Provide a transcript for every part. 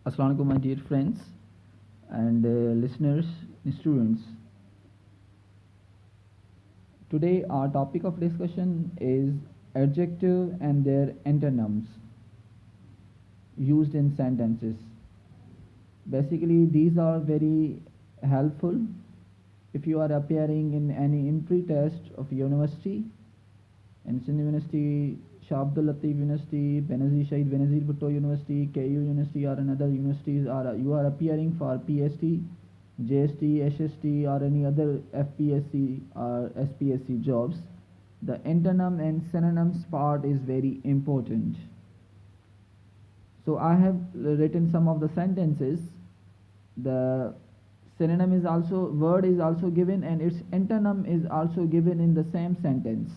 Assalamu alaikum, my dear friends and listeners, students. Today, our topic of discussion is adjective and their antonyms used in sentences. Basically, these are very helpful if you are appearing in any entry test of university, Ensign University, Shah Abdul Latif University, Benazir Shahid Benazir Bhutto University, KU University, or another universities, or you are appearing for PST, JST, SST, or any other FPSC or SPSC jobs. The antonym and synonyms part is very important. So I have written some of the sentences. The synonym is also word is also given and its antonym is also given in the same sentence.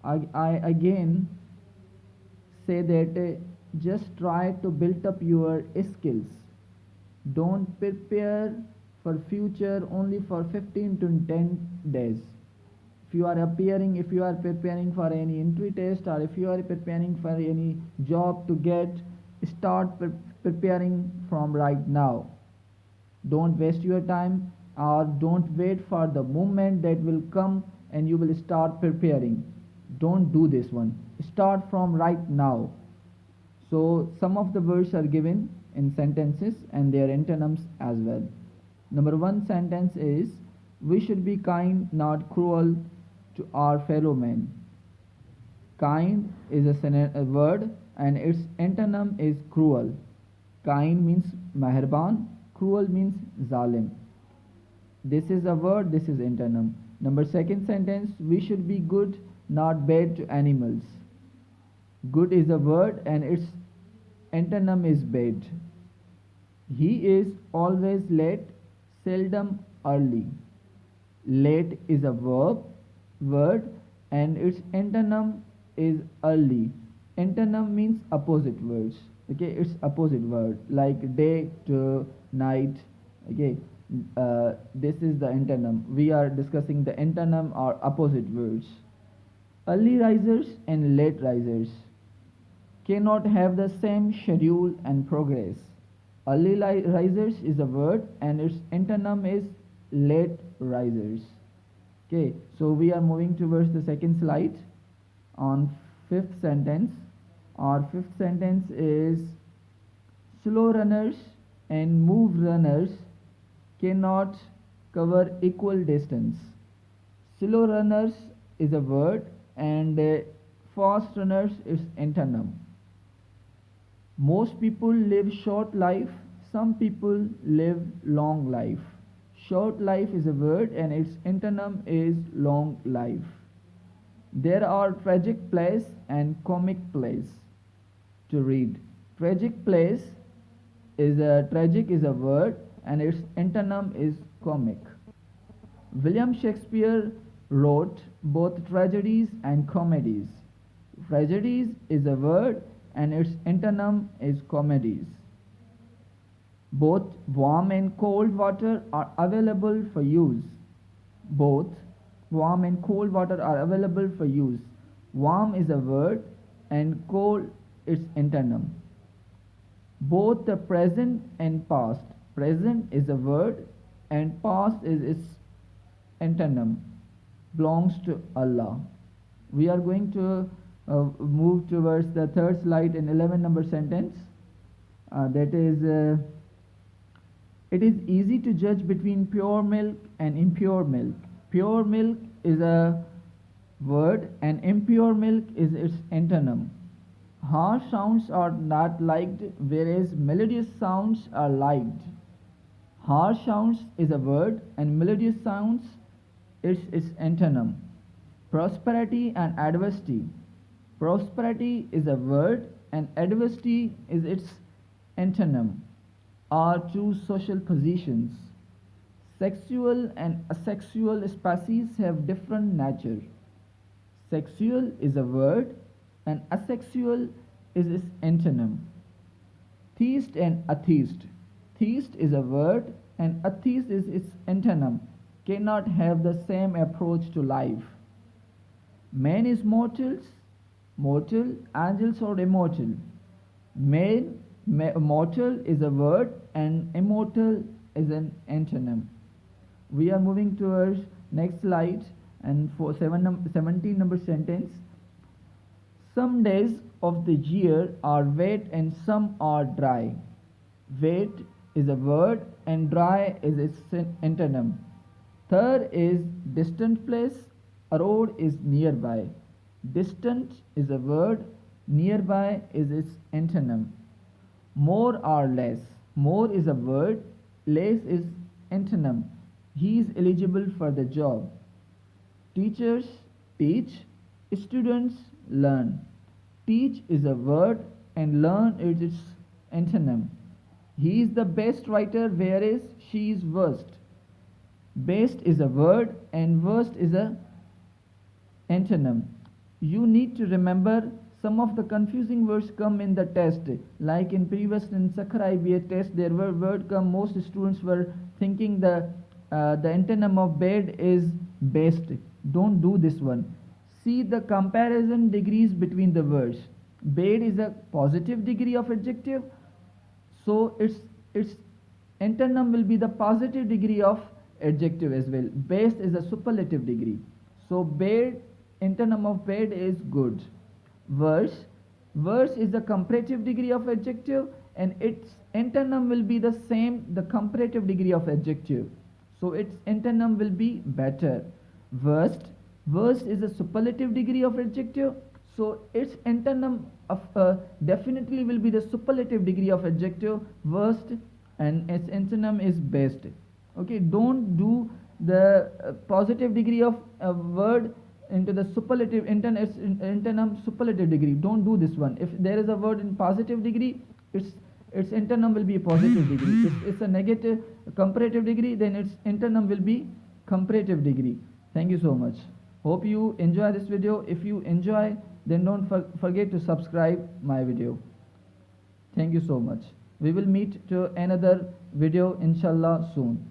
I again say that just try to build up your skills. Don't prepare for future only for 15 to 10 days. If you are preparing for any entry test or if you are preparing for any job to get, start preparing from right now. Don't waste your time or don't wait for the moment that will come and you will start preparing. Don't do this one. Start from right now. So some of the words are given in sentences and their antonyms as well. Number one sentence is, we should be kind, not cruel to our fellow men. Kind is a word and its antonym is cruel. Kind means meherban, cruel means zalim. This is a word, this is antonym. Number second sentence, we should be good, not bad to animals. Good is a word and its antonym is bad. He is always late, seldom early. Late is a word and its antonym is early. Antonym means opposite words. Okay, it's opposite word like day to night. Okay, this is the antonym. We are discussing the antonym or opposite words. Early risers and late risers cannot have the same schedule and progress. Early risers is a word and its antonym is late risers. Okay, so we are moving towards the second slide on fifth sentence. Our fifth sentence is, slow runners and move runners cannot cover equal distance. Slow runners is a word and fast runners is antonym. Most people live short life, some people live long life. Short life is a word and its antonym is long life. There are tragic plays and comic plays to read. Tragic is a word and its antonym is comic. William Shakespeare wrote both tragedies and comedies. Tragedies is a word and its antonym is comedies. Both warm and cold water are available for use. Both warm and cold water are available for use. Warm is a word and cold its antonym. Both the present and past. Present is a word and past is its antonym. Belongs to Allah. We are going to move towards the third slide in 11 number sentence. That is, it is easy to judge between pure milk and impure milk. Pure milk is a word and impure milk is its antonym. Harsh sounds are not liked, whereas melodious sounds are liked. Harsh sounds is a word and melodious sounds is its antonym. Prosperity and adversity. Prosperity is a word and adversity is its antonym. Are two social positions. Sexual and asexual species have different nature. Sexual is a word and asexual is its antonym. Theist and atheist. Theist is a word and atheist is its antonym. Cannot have the same approach to life. Man is mortal, angels are immortal. Man Mortal is a word and immortal is an antonym. We are moving towards next slide, and for 17 number sentence. Some days of the year are wet and some are dry. Wet is a word and dry is its antonym. Third is distant place, a road is nearby. Distant is a word, nearby is its antonym. More or less. More is a word, less is antonym. He is eligible for the job. Teachers teach, students learn. Teach is a word and learn is its antonym. He is the best writer, whereas she is worst. Best is a word and worst is a antonym. You need to remember some of the confusing words come in the test. Like in previous in Sakhar IBA test, there were word come. Most students were thinking the antonym of bad is best. Don't do this one. See the comparison degrees between the words. Bad is a positive degree of adjective, so its antonym will be the positive degree of adjective as well. Best is a superlative degree. So bad, antonym of bad is good. Worse, worse is the comparative degree of adjective, and its antonym will be the same, the comparative degree of adjective. So its antonym will be better. Worst, worst is a superlative degree of adjective, so its antonym of definitely will be the superlative degree of adjective worst, and its antonym is best. Okay, don't do the positive degree of a word into the superlative antonym superlative degree. Don't do this one. If there is a word in positive degree, its antonym will be a positive degree. If it's a negative comparative degree, then its antonym will be comparative degree. Thank you so much. Hope you enjoy this video. If you enjoy, then don't forget to subscribe my video. Thank you so much. We will meet to another video inshallah soon.